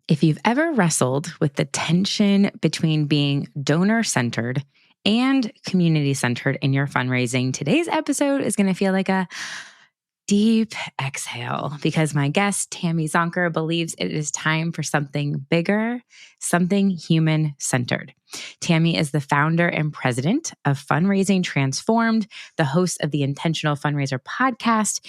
If you've ever wrestled with the tension between being donor-centered and community-centered in your fundraising, today's episode is going to feel like a deep exhale because my guest, Tammy Zonker, believes it is time for something bigger, something human-centered. Tammy is the founder and president of Fundraising Transformed, the host of the Intentional Fundraiser podcast,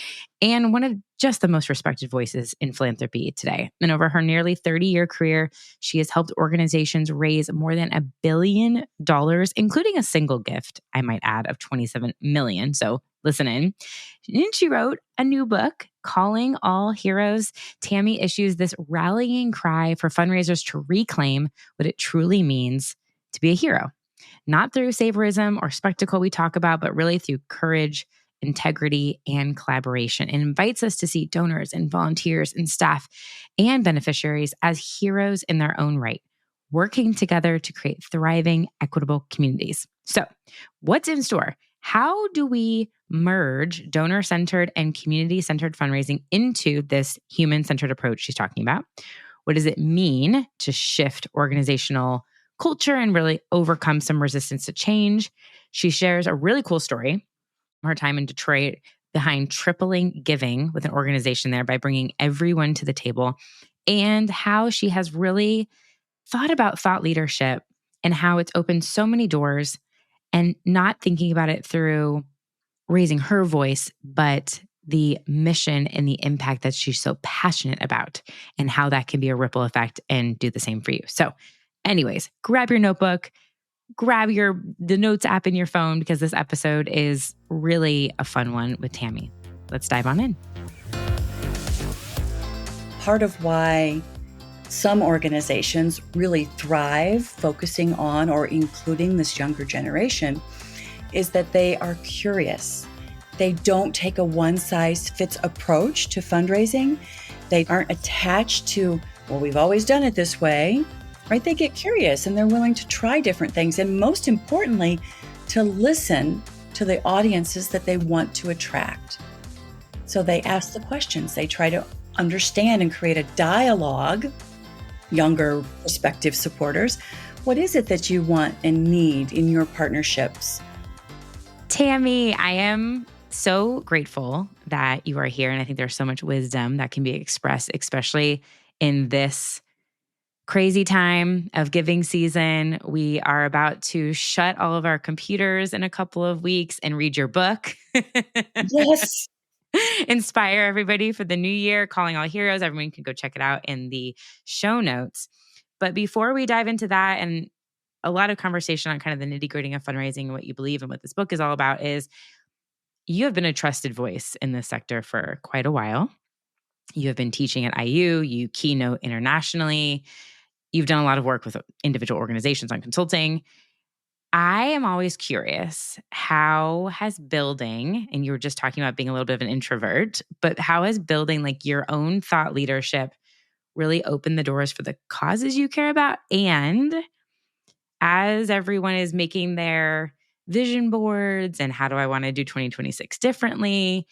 and one of just the most respected voices in philanthropy today. And over her nearly 30-year career, she has helped organizations raise more than $1 billion, including a single gift, I might add, of $27 million. So listen in. And she wrote a new book, Calling All Heroes. Tammy issues this rallying cry for fundraisers to reclaim what it truly means to be a hero. Not through saviorism or spectacle we talk about, but really through courage, integrity, and collaboration. And invites us to see donors and volunteers and staff and beneficiaries as heroes in their own right, working together to create thriving, equitable communities. So, what's in store? How do we merge donor-centered and community-centered fundraising into this human-centered approach she's talking about? What does it mean to shift organizational culture and really overcome some resistance to change? She shares a really cool story from her time in Detroit behind tripling giving with an organization there by bringing everyone to the table, and how she has really thought about thought leadership and how it's opened so many doors, and not thinking about it through raising her voice, but the mission and the impact that she's so passionate about, and how that can be a ripple effect and do the same for you. So anyways, grab your notebook, grab the notes app in your phone, because this episode is really a fun one with Tammy. Let's dive on in. Part of why some organizations really thrive focusing on or including this younger generation is that they are curious. They don't take a one-size-fits approach to fundraising. They aren't attached to, well, we've always done it this way, right? They get curious and they're willing to try different things. And most importantly, to listen to the audiences that they want to attract. So they ask the questions. They try to understand and create a dialogue. Younger prospective supporters, what is it that you want and need in your partnerships? Tammy, I am so grateful that you are here. And I think there's so much wisdom that can be expressed, especially in this crazy time of giving season. We are about to shut all of our computers in a couple of weeks and read your book. Yes. Inspire everybody for the new year, Calling All Heroes. Everyone can go check it out in the show notes. But before we dive into that, and a lot of conversation on kind of the nitty-gritty of fundraising and what you believe and what this book is all about, is you have been a trusted voice in this sector for quite a while. You have been teaching at IU, you keynote internationally, you've done a lot of work with individual organizations on consulting. I am always curious, how has building, and you were just talking about being a little bit of an introvert, but how has building like your own thought leadership really opened the doors for the causes you care about? And as everyone is making their vision boards and how do I want to do 2026 differently,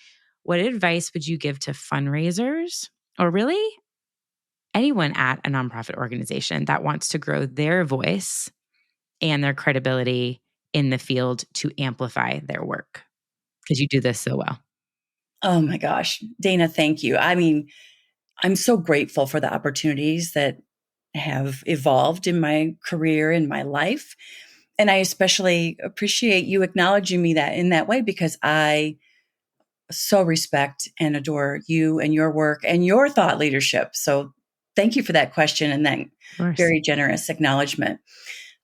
what advice would you give to fundraisers, or really anyone at a nonprofit organization that wants to grow their voice and their credibility in the field to amplify their work? Because you do this so well. Oh my gosh, Dana, thank you. I mean, I'm so grateful for the opportunities that have evolved in my career, in my life. And I especially appreciate you acknowledging me that in that way, because I so respect and adore you and your work and your thought leadership. So thank you for that question and that very generous acknowledgement.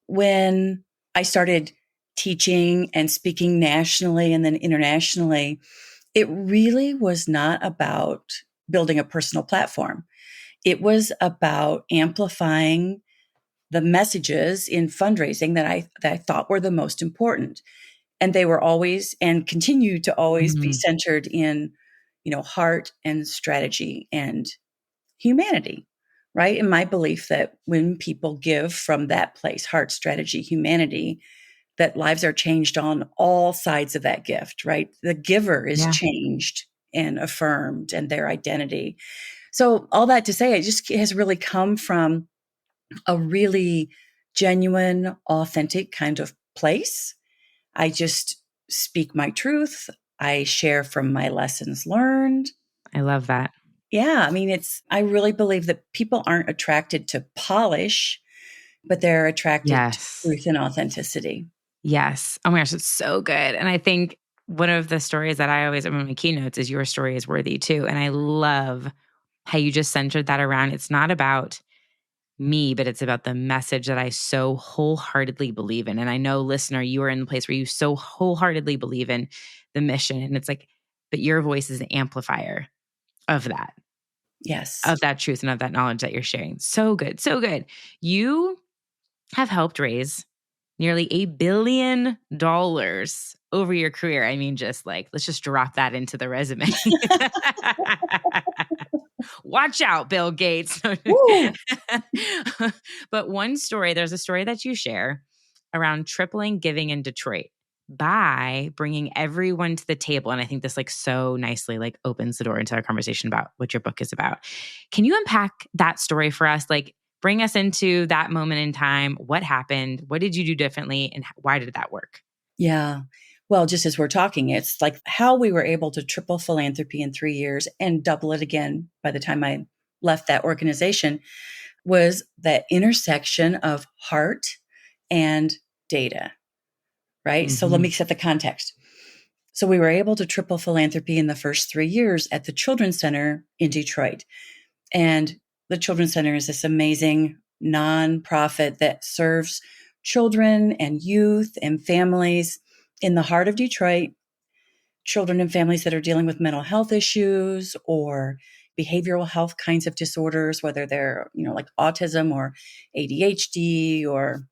When I started teaching and speaking nationally and then internationally, it really was not about building a personal platform. It was about amplifying the messages in fundraising that I thought were the most important. And they were always and continue to always be centered in, heart and strategy and humanity, right? And my belief that when people give from that place, heart, strategy, humanity, that lives are changed on all sides of that gift, right? The giver is changed and affirmed, and their identity. So all that to say, it just has really come from a really genuine, authentic kind of place. I just speak my truth. I share from my lessons learned. I love that. Yeah, I mean, I really believe that people aren't attracted to polish, but they're attracted to Yes. truth and authenticity. Yes. Oh my gosh, it's so good. And I think one of the stories that I always, in my keynotes, is your story is worthy too. And I love how you just centered that around. It's not about me, but it's about the message that I so wholeheartedly believe in. And I know, listener, you are in the place where you so wholeheartedly believe in the mission. And it's like, but your voice is an amplifier of Yes. that truth and of that knowledge that you're sharing. So good. So good. You have helped raise nearly $1 billion over your career. I mean, just like, let's just drop that into the resume. Watch out, Bill Gates. But there's a story that you share around tripling giving in Detroit by bringing everyone to the table. And I think this like so nicely like opens the door into our conversation about what your book is about. Can you unpack that story for us? Like bring us into that moment in time. What happened? What did you do differently? And why did that work? Yeah. Well, just as we're talking, it's like how we were able to triple philanthropy in 3 years and double it again by the time I left that organization was that intersection of heart and data, right? So let me set the context. So we were able to triple philanthropy in the first 3 years at the Children's Center in Detroit. And the Children's Center is this amazing nonprofit that serves children and youth and families in the heart of Detroit, children and families that are dealing with mental health issues or behavioral health kinds of disorders, whether they're, like autism or ADHD or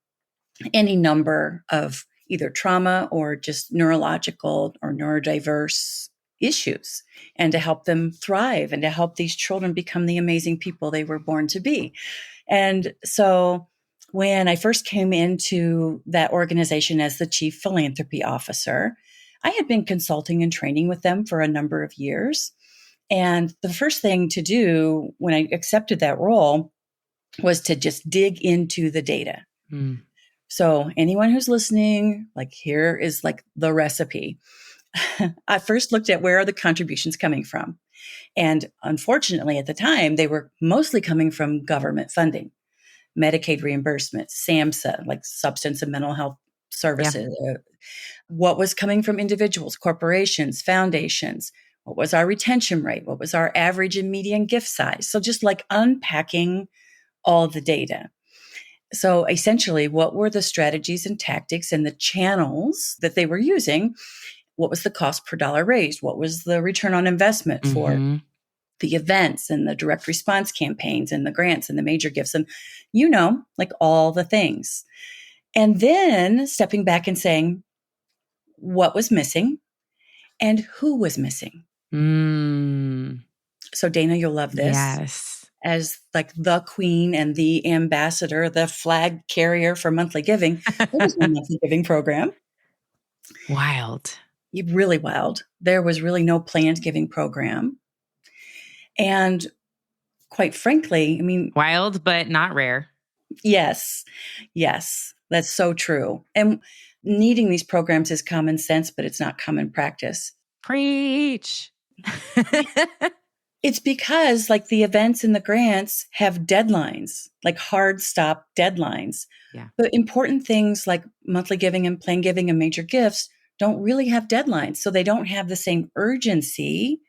any number of either trauma or just neurological or neurodiverse issues, and to help them thrive and to help these children become the amazing people they were born to be. And so when I first came into that organization as the chief philanthropy officer, I had been consulting and training with them for a number of years. And the first thing to do when I accepted that role was to just dig into the data. So anyone who's listening, like here is like the recipe. I first looked at where are the contributions coming from. And unfortunately, at the time, they were mostly coming from government funding, Medicaid reimbursement, SAMHSA, like substance and mental health services. Yeah. What was coming from individuals, corporations, foundations? What was our retention rate? What was our average and median gift size? So just like unpacking all the data. So essentially, what were the strategies and tactics and the channels that they were using? What was the cost per dollar raised? What was the return on investment for the events and the direct response campaigns and the grants and the major gifts and, like all the things. And then stepping back and saying, what was missing and who was missing? So Dana, you'll love this. Yes. As like the queen and the ambassador, the flag carrier for monthly giving, there was no monthly giving program. Wild. Really wild. There was really no planned giving program. And quite frankly, I mean, wild, but not rare. Yes, that's so true. And needing these programs is common sense, but it's not common practice. Preach. It's because like the events and the grants have deadlines, like hard stop deadlines. Yeah. But important things like monthly giving and planned giving and major gifts don't really have deadlines. So they don't have the same urgency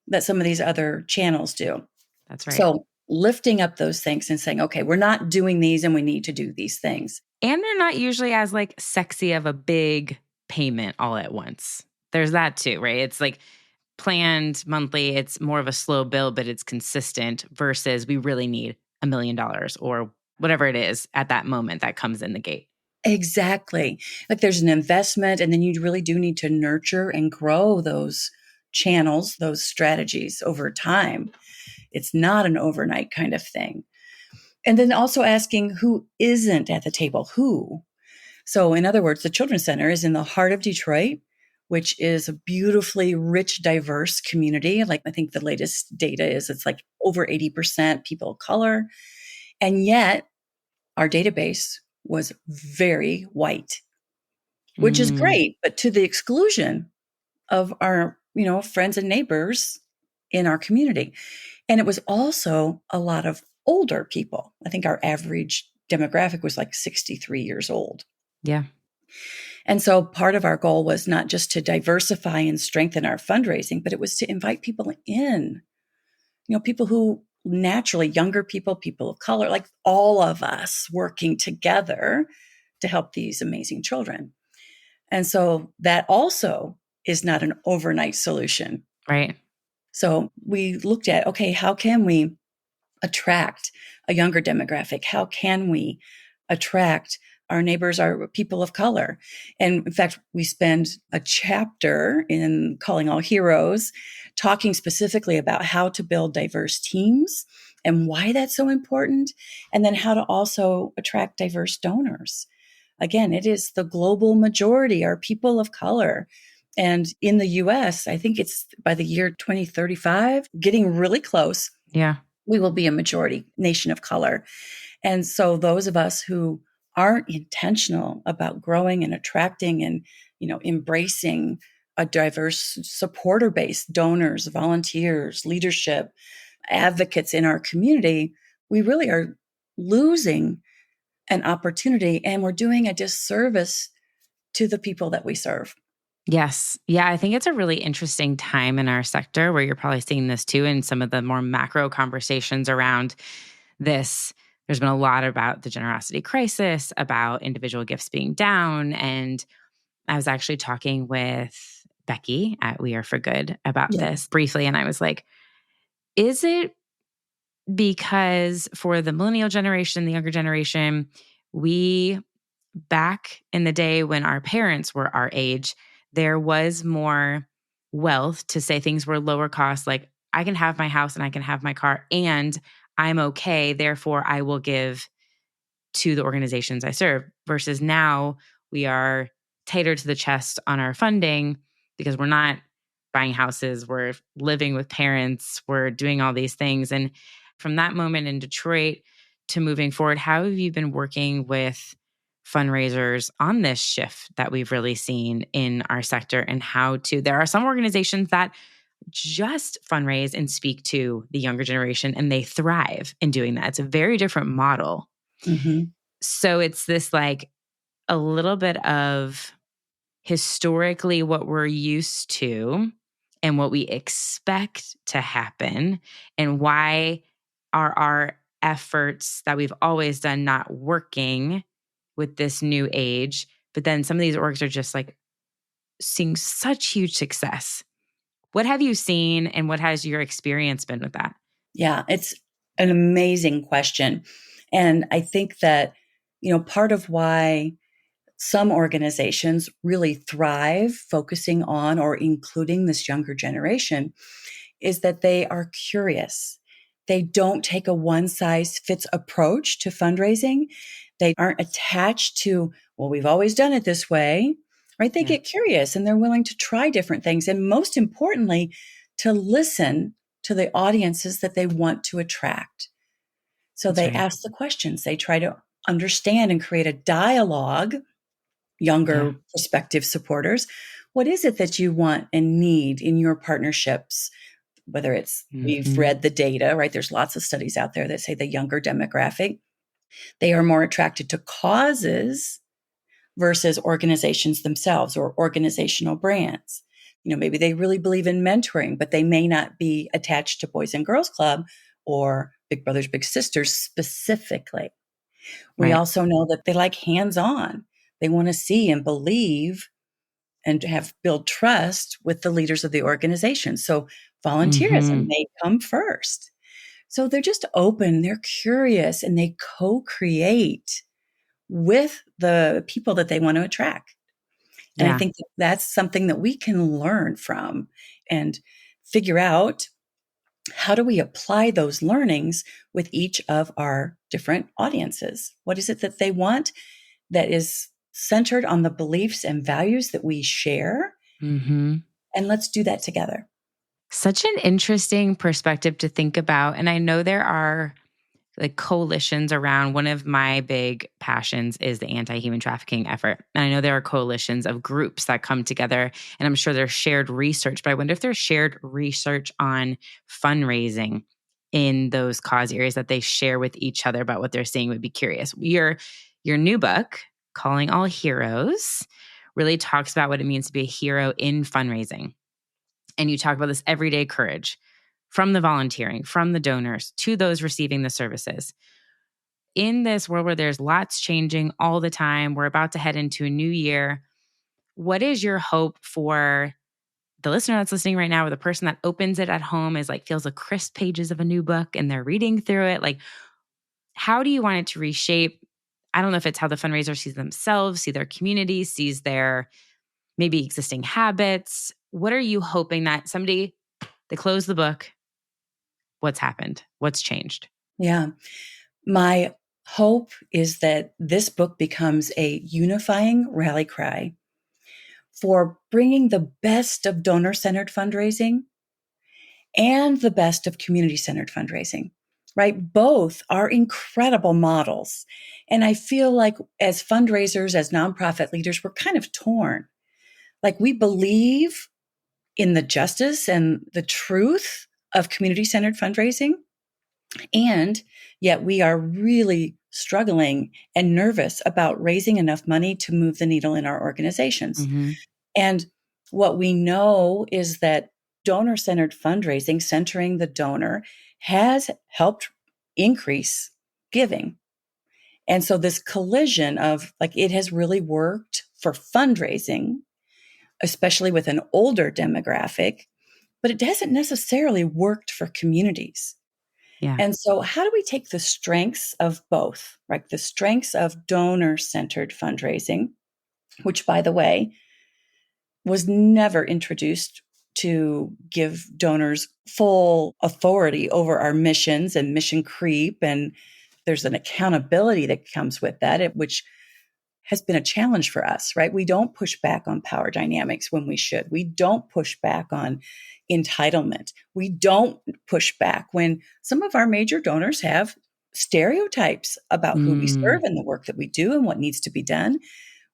that some of these other channels do. That's right. So lifting up those things and saying, okay, we're not doing these and we need to do these things. And they're not usually as like sexy of a big payment all at once. There's that too, right? It's like planned monthly, it's more of a slow build, but it's consistent versus we really need $1 million or whatever it is at that moment that comes in the gate. Exactly. Like there's an investment, and then you really do need to nurture and grow those channels, those strategies over time. It's not an overnight kind of thing. And then also asking who isn't at the table, who. So in other words, the Children's Center is in the heart of Detroit, which is a beautifully rich, diverse community. Like I think the latest data is it's like over 80% people of color. And yet our database was very white, which is Mm, great, but to the exclusion of our, friends and neighbors in our community. And it was also a lot of older people. I think our average demographic was like 63 years old. yeah. And so part of our goal was not just to diversify and strengthen our fundraising, but it was to invite people in, people who naturally, younger people, people of color, like all of us working together to help these amazing children. And so that also is not an overnight solution. Right. So we looked at, okay, how can we attract a younger demographic? How can we attract our neighbors, our people of color? And in fact, we spend a chapter in Calling All Heroes talking specifically about how to build diverse teams and why that's so important, and then how to also attract diverse donors. Again, it is the global majority are people of color. And in the US, I think it's by the year 2035, getting really close, Yeah. we will be a majority nation of color. And so those of us who aren't intentional about growing and attracting and, embracing a diverse supporter base, donors, volunteers, leadership, advocates in our community, we really are losing an opportunity and we're doing a disservice to the people that we serve. Yes. Yeah. I think it's a really interesting time in our sector where you're probably seeing this too in some of the more macro conversations around this. There's been a lot about the generosity crisis, about individual gifts being down. And I was actually talking with Becky at We Are for Good about Yeah. this briefly. And I was like, is it because for the millennial generation, the younger generation, we back in the day when our parents were our age, there was more wealth to say things were lower cost, like I can have my house and I can have my car and I'm okay. Therefore, I will give to the organizations I serve. Versus now, we are tighter to the chest on our funding because we're not buying houses, we're living with parents, we're doing all these things. And from that moment in Detroit to moving forward, how have you been working with fundraisers on this shift that we've really seen in our sector and how to? There are some organizations that just fundraise and speak to the younger generation and they thrive in doing that. It's a very different model. Mm-hmm. So it's this like a little bit of historically what we're used to and what we expect to happen, and why are our efforts that we've always done not working with this new age. But then some of these orgs are just like seeing such huge success. What have you seen and what has your experience been with that? Yeah, it's an amazing question. And I think that, part of why some organizations really thrive focusing on or including this younger generation is that they are curious. They don't take a one size fits approach to fundraising. They aren't attached to, well, we've always done it this way, right? They Yeah, get curious and they're willing to try different things. And most importantly, to listen to the audiences that they want to attract. So that's they right. ask the questions, they try to understand and create a dialogue, Yeah. younger prospective supporters. What is it that you want and need in your partnerships? Whether it's, we've Hmm. read the data, right? There's lots of studies out there that say the younger demographic, they are more attracted to causes versus organizations themselves or organizational brands. Maybe they really believe in mentoring, but they may not be attached to Boys and Girls Club or Big Brothers Big Sisters specifically. We Right. also know that they like hands-on. They want to see and believe and have build trust with the leaders of the organization. So volunteerism Hmm. may come first. So they're just open, they're curious, and they co-create with the people that they want to attract. And I Yeah. think that that's something that we can learn from and figure out, how do we apply those learnings with each of our different audiences? What is it that they want that is centered on the beliefs and values that we share? Hmm. And let's do that together. Such an interesting perspective to think about. And I know there are like coalitions around. One of my big passions is the anti-human trafficking effort. And I know there are coalitions of groups that come together, and I'm sure there's shared research, but I wonder if there's shared research on fundraising in those cause areas that they share with each other about what they're seeing. Would be curious. Your new book, Calling All Heroes, really talks about what it means to be a hero in fundraising. And you talk about this everyday courage from the volunteering, from the donors to those receiving the services. In this world where there's lots changing all the time, we're about to head into a new year. What is your hope for the listener that's listening right now, or the person that opens it at home is like, feels the crisp pages of a new book and they're reading through it? Like, how do you want it to reshape? I don't know if it's how the fundraiser sees themselves, see their community, sees their maybe existing habits. What are you hoping that somebody, they close the book, what's happened? What's changed? Yeah. My hope is that this book becomes a unifying rally cry for bringing the best of donor-centered fundraising and the best of community-centered fundraising, right? Both are incredible models. And I feel like as fundraisers, as nonprofit leaders, we're kind of torn. Like we believe in the justice and the truth of community-centered fundraising, and yet we are really struggling and nervous about raising enough money to move the needle in our organizations. Mm-hmm. And what we know is that donor-centered fundraising, centering the donor, has helped increase giving. And so this collision of like, it has really worked for fundraising, especially with an older demographic, but it hasn't necessarily worked for communities. Yeah. And so how do we take the strengths of both, right? The strengths of donor-centered fundraising, which, by the way, was never introduced to give donors full authority over our missions and mission creep. And there's an accountability that comes with that, which has been a challenge for us, right? We don't push back on power dynamics when we should. We don't push back on entitlement. We don't push back when some of our major donors have stereotypes about who we serve and the work that we do and what needs to be done.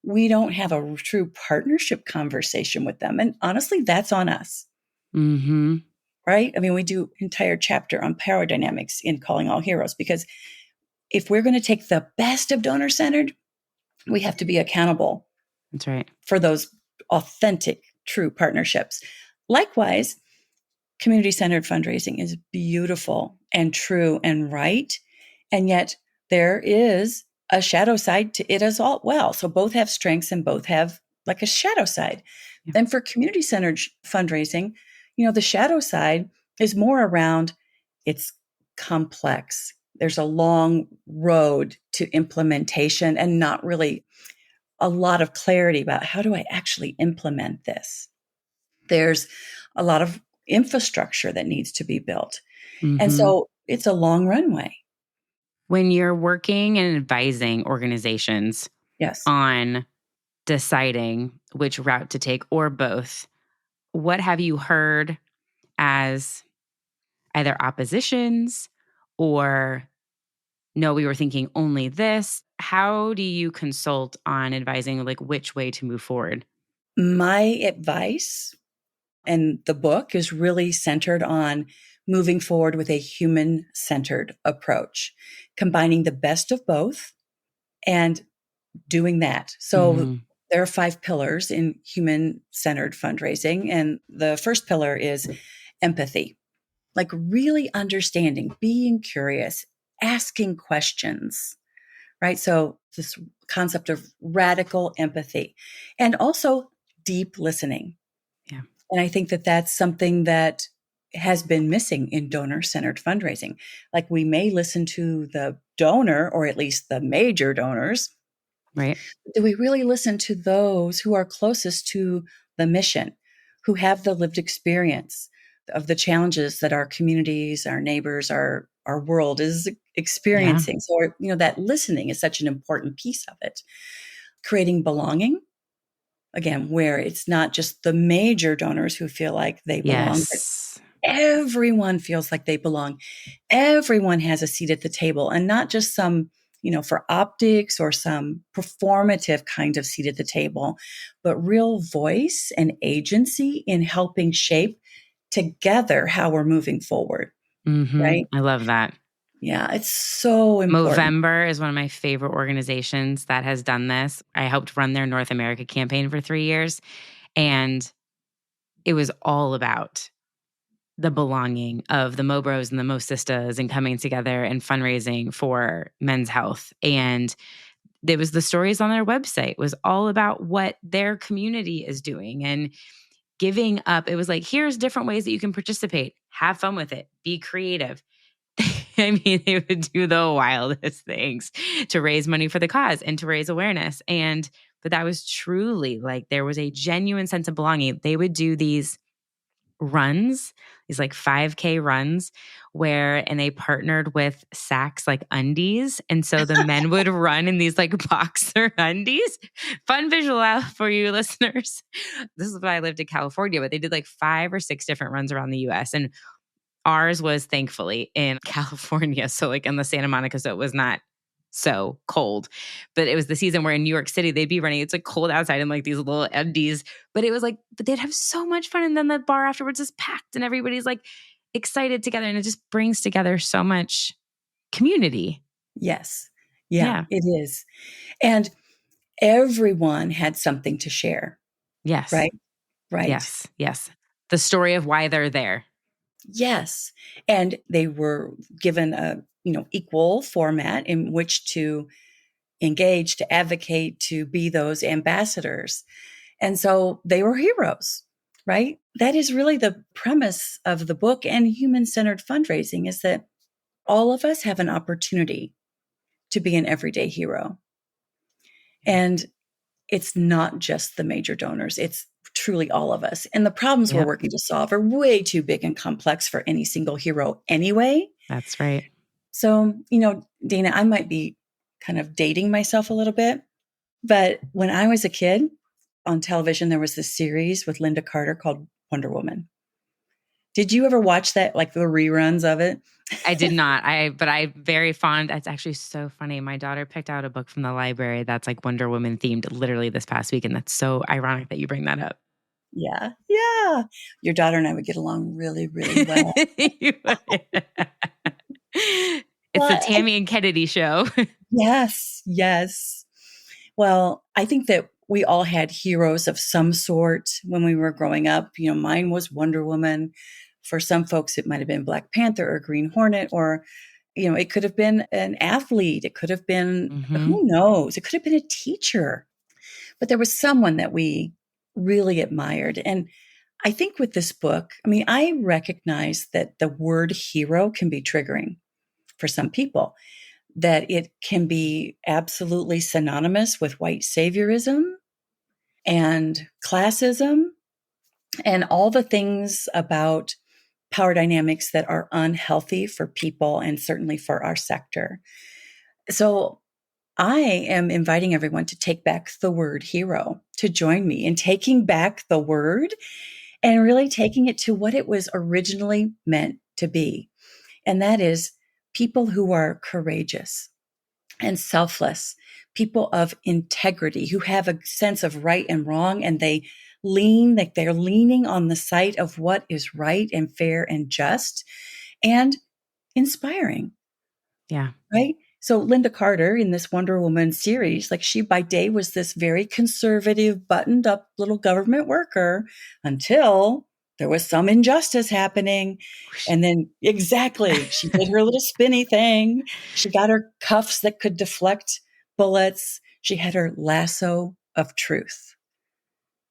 We don't have a true partnership conversation with them. And honestly, that's on us. Mm-hmm. Right? I mean, we do entire chapter on power dynamics in Calling All Heroes, because if we're going to take the best of donor-centered, we have to be accountable. That's right. For those authentic, true partnerships. Likewise, community-centered fundraising is beautiful and true and right. And yet there is a shadow side to it as well. So both have strengths and both have like a shadow side. Yeah. And for community-centered fundraising, the shadow side is more around it's complex. There's a long road to implementation and not really a lot of clarity about how do I actually implement this. There's a lot of infrastructure that needs to be built. Mm-hmm. And so it's a long runway. When you're working and advising organizations Yes. on deciding which route to take or both, what have you heard as either oppositions or no, we were thinking only this? How do you consult on advising like which way to move forward? My advice and the book is really centered on moving forward with a human-centered approach, combining the best of both and doing that. So there are 5 pillars in human-centered fundraising. And the first pillar is empathy, like really understanding, being curious, asking questions, right? So this concept of radical empathy and also deep listening. Yeah. And I think that that's something that has been missing in donor-centered fundraising. Like we may listen to the donor, or at least the major donors. Right. Do we really listen to those who are closest to the mission, who have the lived experience of the challenges that our communities, our neighbors, our world is experiencing? So, that listening is such an important piece of it. Creating belonging, again, where it's not just the major donors who feel like they belong, but Everyone feels like they belong. Everyone has a seat at the table, and not just some, for optics or some performative kind of seat at the table, but real voice and agency in helping shape together how we're moving forward, right? I love that. Yeah, it's so important. Movember is one of my favorite organizations that has done this. I helped run their North America campaign for 3 years, and it was all about the belonging of the Mobros and the Mosistas and coming together and fundraising for men's health. And there was the stories on their website was all about what their community is doing and giving up. It was like, here's different ways that you can participate. Have fun with it. Be creative. I mean, they would do the wildest things to raise money for the cause and to raise awareness. But that was truly like, there was a genuine sense of belonging. They would do these runs, these like 5K runs and they partnered with Saks like undies. And so the men would run in these like boxer undies. Fun visual out for you listeners. This is when I lived in California, but they did like 5 or 6 different runs around the US. And ours was thankfully in California. So like in the Santa Monica, so it was not so cold. But it was the season where in New York City, they'd be running. It's like cold outside in like these little undies. But it was like, but they'd have so much fun. And then the bar afterwards is packed and everybody's like excited together. And it just brings together so much community. Yes. Yeah, it is. And everyone had something to share. Yes. Right? Right. Yes. Yes. The story of why they're there. Yes. And they were given a, equal format in which to engage, to advocate, to be those ambassadors. And so they were heroes, right? That is really the premise of the book and human-centered fundraising, is that all of us have an opportunity to be an everyday hero. And it's not just the major donors. It's truly all of us. And the problems we're working to solve are way too big and complex for any single hero anyway. That's right. So, Dana, I might be kind of dating myself a little bit, but when I was a kid on television, there was this series with Linda Carter called Wonder Woman. Did you ever watch that, like the reruns of it? I did not. But I'm very fond. It's actually so funny. My daughter picked out a book from the library that's like Wonder Woman themed literally this past week. And that's so ironic that you bring that up. Yeah. Yeah. Your daughter and I would get along really, really well. It's the Tammy and Kennedy show. Yes. Yes. Well, I think that we all had heroes of some sort when we were growing up. Mine was Wonder Woman. For some folks, it might have been Black Panther or Green Hornet, or, it could have been an athlete. It could have been, who knows? It could have been a teacher. But there was someone that we really admired. And I think with this book, I recognize that the word hero can be triggering for some people, that it can be absolutely synonymous with white saviorism and classism and all the things about power dynamics that are unhealthy for people and certainly for our sector. So I am inviting everyone to take back the word hero, to join me in taking back the word and really taking it to what it was originally meant to be. And that is people who are courageous and selfless, people of integrity, who have a sense of right and wrong, and they're leaning on the side of what is right and fair and just and inspiring. Yeah. Right? So Linda Carter in this Wonder Woman series, like she by day was this very conservative, buttoned up little government worker until there was some injustice happening. And then exactly, she did her little spinny thing. She got her cuffs that could deflect bullets. She had her lasso of truth.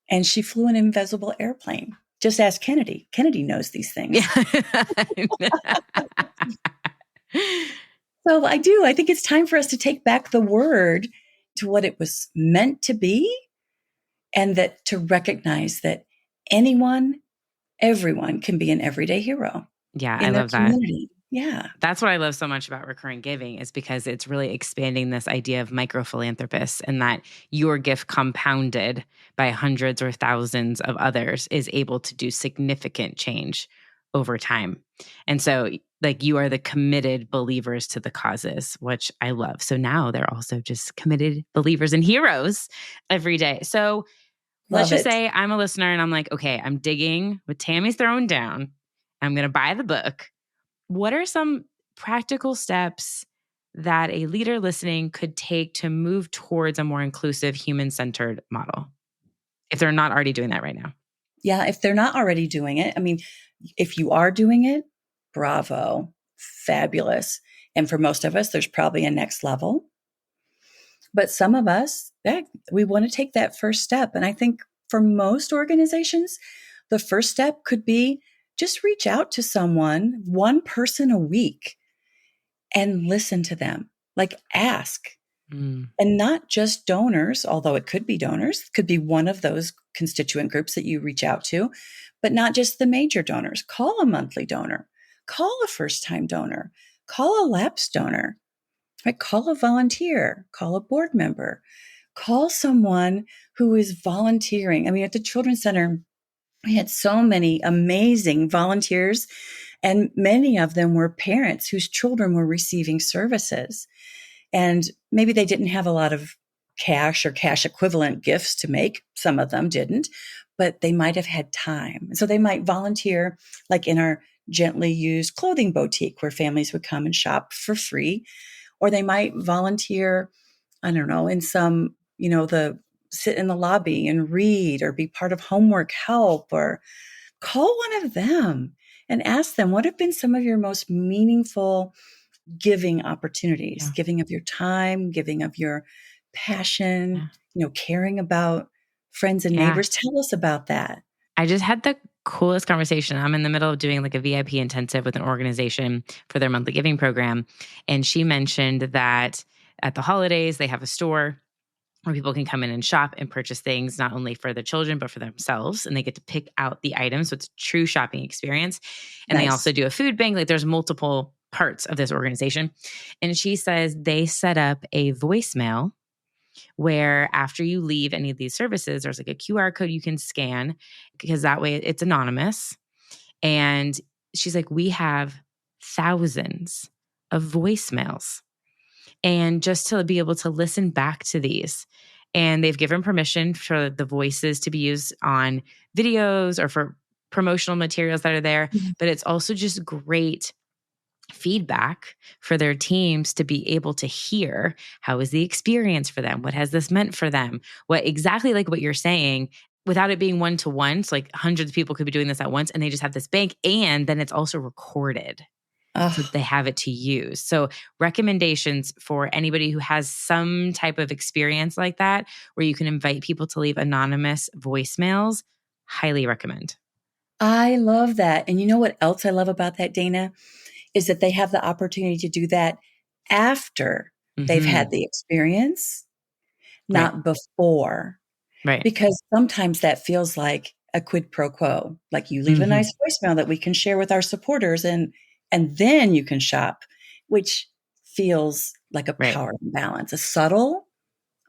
And she flew an invisible airplane. Just ask Kennedy. Kennedy knows these things. Yeah. So I do. I think it's time for us to take back the word to what it was meant to be, and that to recognize that everyone can be an everyday hero. Yeah, in I their love community. that. Yeah. That's what I love so much about recurring giving, is because it's really expanding this idea of micro philanthropists, and that your gift compounded by hundreds or thousands of others is able to do significant change over time. And so like you are the committed believers to the causes, which I love. So now they're also just committed believers and heroes every day. So let's Love just it. say I'm a listener and I'm like, okay, I'm digging what Tammy's throwing down. I'm going to buy the book. What are some practical steps that a leader listening could take to move towards a more inclusive, human-centered model if they're not already doing that right now? Yeah, if they're not already doing it, I mean, if you are doing it, bravo, fabulous. And for most of us, there's probably a next level. But some of us, we want to take that first step. And I think for most organizations, the first step could be just reach out to someone, one person a week, and listen to them. Like ask. And not just donors, although it could be donors, it could be one of those constituent groups that you reach out to, but not just the major donors. Call a monthly donor, call a first-time donor, call a lapsed donor, right? Call a volunteer, call a board member, call someone who is volunteering. I mean, at the Children's Center, we had so many amazing volunteers, and many of them were parents whose children were receiving services. And maybe they didn't have a lot of cash or cash equivalent gifts to make. Some of them didn't, but they might have had time. So they might volunteer, like in our gently used clothing boutique where families would come and shop for free. Or they might volunteer, I don't know, in some, sit in the lobby and read or be part of homework help, or call one of them and ask them, what have been some of your most meaningful giving opportunities, giving of your time, giving of your passion, caring about friends and neighbors. Tell us about that. I just had the coolest conversation. I'm in the middle of doing like a VIP intensive with an organization for their monthly giving program. And she mentioned that at the holidays, they have a store where people can come in and shop and purchase things, not only for the children, but for themselves. And they get to pick out the items. So it's a true shopping experience. And They also do a food bank. Like there's multiple parts of this organization. And she says they set up a voicemail where after you leave any of these services, there's like a QR code you can scan because that way it's anonymous. And she's like, we have thousands of voicemails. And just to be able to listen back to these. And they've given permission for the voices to be used on videos or for promotional materials that are there. Mm-hmm. But it's also just great feedback for their teams to be able to hear how is the experience for them? What has this meant for them? What exactly like what you're saying, without it being one-to-one. So like hundreds of people could be doing this at once and they just have this bank, and then it's also recorded. So they have it to use. So recommendations for anybody who has some type of experience like that, where you can invite people to leave anonymous voicemails, highly recommend. I love that. And you know what else I love about that, Dana, is that they have the opportunity to do that after they've had the experience, not before. Right. Because sometimes that feels like a quid pro quo, like you leave a nice voicemail that we can share with our supporters and then you can shop, which feels like a power imbalance, a subtle,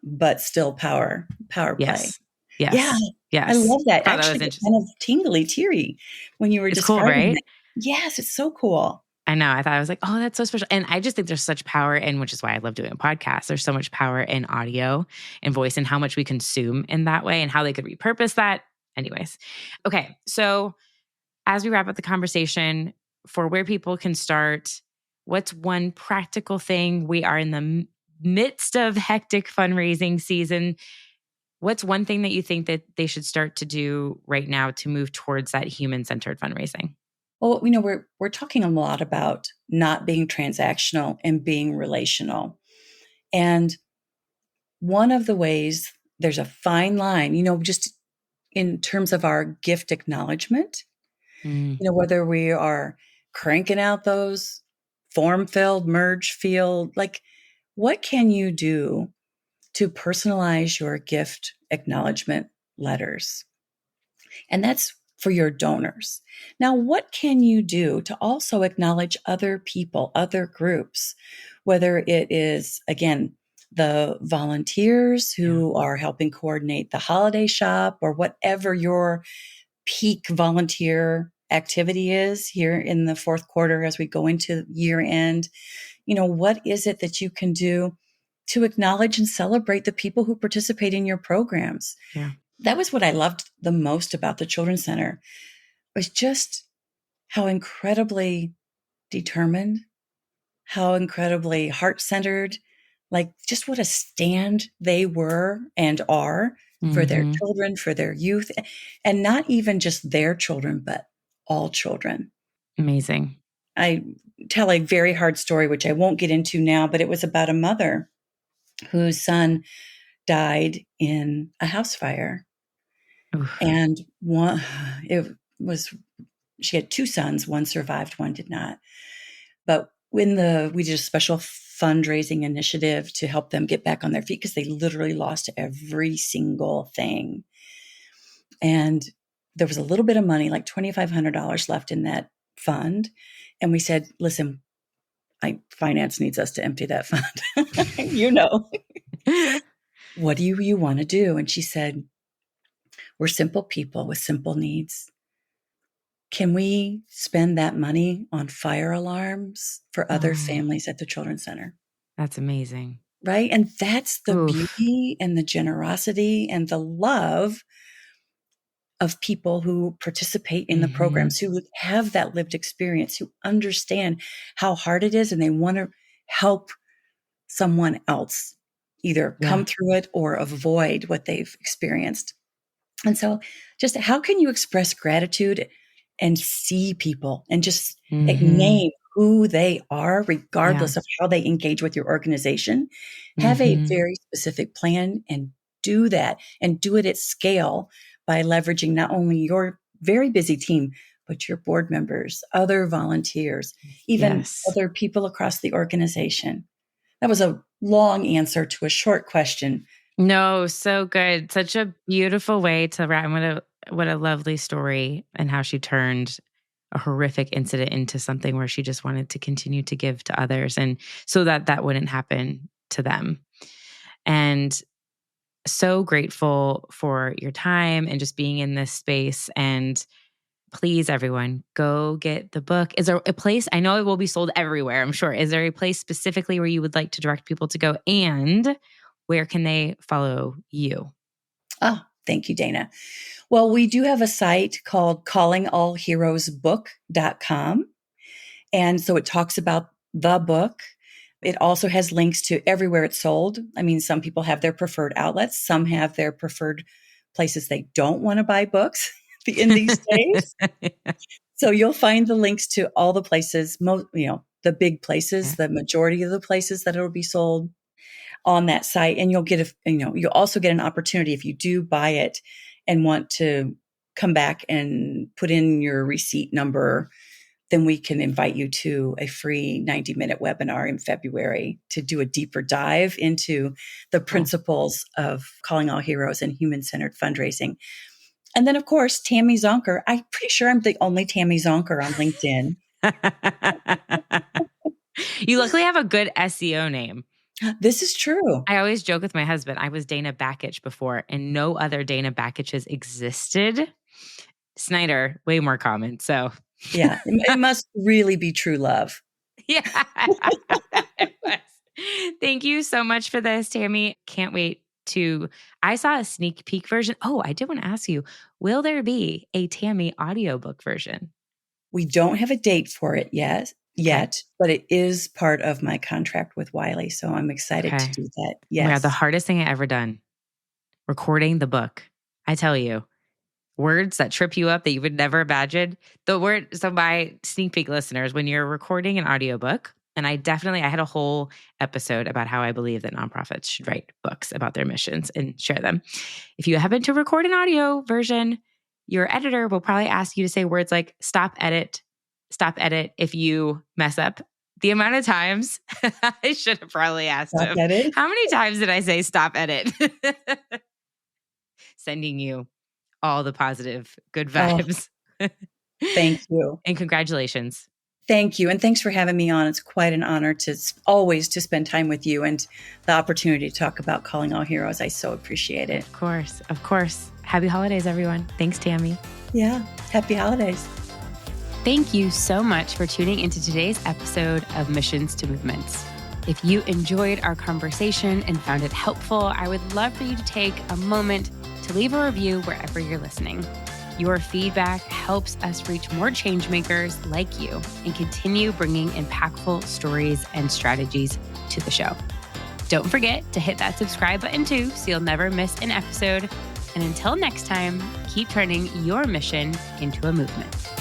but still power play. Yes. Yeah. I love that. Actually, that kind of tingly, teary when you were describing cool, right? that. Yes, it's so cool. I know. I thought, I was like, oh, that's so special. And I just think there's such power in, which is why I love doing a podcast. There's so much power in audio and voice and how much we consume in that way and how they could repurpose that. Anyways. Okay. So as we wrap up the conversation, for where people can start, what's one practical thing? We are in the midst of hectic fundraising season. What's one thing that you think that they should start to do right now to move towards that human-centered fundraising? Well, we're talking a lot about not being transactional and being relational. And one of the ways, there's a fine line, just in terms of our gift acknowledgement, whether we are cranking out those form-filled, merge field, like what can you do to personalize your gift acknowledgement letters? And that's for your donors. Now, what can you do to also acknowledge other people, other groups, whether it is, again, the volunteers who are helping coordinate the holiday shop or whatever your peak volunteer activity is here in the fourth quarter as we go into year end. What is it that you can do to acknowledge and celebrate the people who participate in your programs? Yeah. That was what I loved the most about the Children's Center, was just how incredibly determined, how incredibly heart-centered, like just what a stand they were and are for their Mm-hmm. children, for their youth, and not even just their children, but all children. Amazing. I tell a very hard story, which I won't get into now, but it was about a mother whose son died in a house fire. Oof. And she had two sons, one survived, one did not. But we did a special fundraising initiative to help them get back on their feet because they literally lost every single thing. And there was a little bit of money, like $2,500 left in that fund. And we said, listen, finance needs us to empty that fund. What do you want to do? And she said, we're simple people with simple needs. Can we spend that money on fire alarms for other families at the Children's Center? That's amazing. Right? And that's the Oof. beauty and the generosity and the love of people who participate in the programs, who have that lived experience, who understand how hard it is, and they want to help someone else either come through it or avoid what they've experienced. And so just how can you express gratitude and see people and just name who they are, regardless of how they engage with your organization? Have a very specific plan and do that, and do it at scale by leveraging not only your very busy team, but your board members, other volunteers, even other people across the organization. That was a long answer to a short question. No, so good. Such a beautiful way to wrap. What a lovely story, and how she turned a horrific incident into something where she just wanted to continue to give to others, and so that wouldn't happen to them. And so grateful for your time and just being in this space. And please, everyone, go get the book. Is there a place? I know it will be sold everywhere, I'm sure. Is there a place specifically where you would like to direct people to go? And where can they follow you? Oh, thank you, Dana. Well, we do have a site called callingallheroesbook.com. And so it talks about the book. It also has links to everywhere it's sold. I mean, some people have their preferred outlets. Some have their preferred places they don't want to buy books in these days. So you'll find the links to all the places, the big places, the majority of the places that it'll be sold on that site. And you'll also get an opportunity if you do buy it and want to come back and put in your receipt number, then we can invite you to a free 90-minute webinar in February to do a deeper dive into the principles of Calling All Heroes and human-centered fundraising. And then, of course, Tammy Zonker. I'm pretty sure I'm the only Tammy Zonker on LinkedIn. You luckily have a good SEO name. This is true. I always joke with my husband, I was Dana Bakich before, and no other Dana Bakiches existed. Snyder, way more common. So yeah, it must really be true love. Yeah. Thank you so much for this, Tammy. Can't wait I saw a sneak peek version. Oh, I did want to ask you, will there be a Tammy audiobook version? We don't have a date for it yet, but it is part of my contract with Wiley. So I'm excited to do that. Yes. Oh my God, the hardest thing I ever done, recording the book. I tell you, words that trip you up that you would never imagine. So my sneak peek listeners, when you're recording an audiobook, and I had a whole episode about how I believe that nonprofits should write books about their missions and share them. If you happen to record an audio version, your editor will probably ask you to say words like stop edit if you mess up. The amount of times I should have probably asked him, edit? How many times did I say stop edit? Sending you all the positive, good vibes. Oh, thank you. And congratulations. Thank you. And thanks for having me on. It's quite an honor to spend time with you, and the opportunity to talk about Calling All Heroes. I so appreciate it. Of course. Happy holidays, everyone. Thanks, Tammy. Yeah. Happy holidays. Thank you so much for tuning into today's episode of Missions to Movements. If you enjoyed our conversation and found it helpful, I would love for you to take a moment to leave a review wherever you're listening. Your feedback helps us reach more change makers like you and continue bringing impactful stories and strategies to the show. Don't forget to hit that subscribe button too, so you'll never miss an episode. And until next time, keep turning your mission into a movement.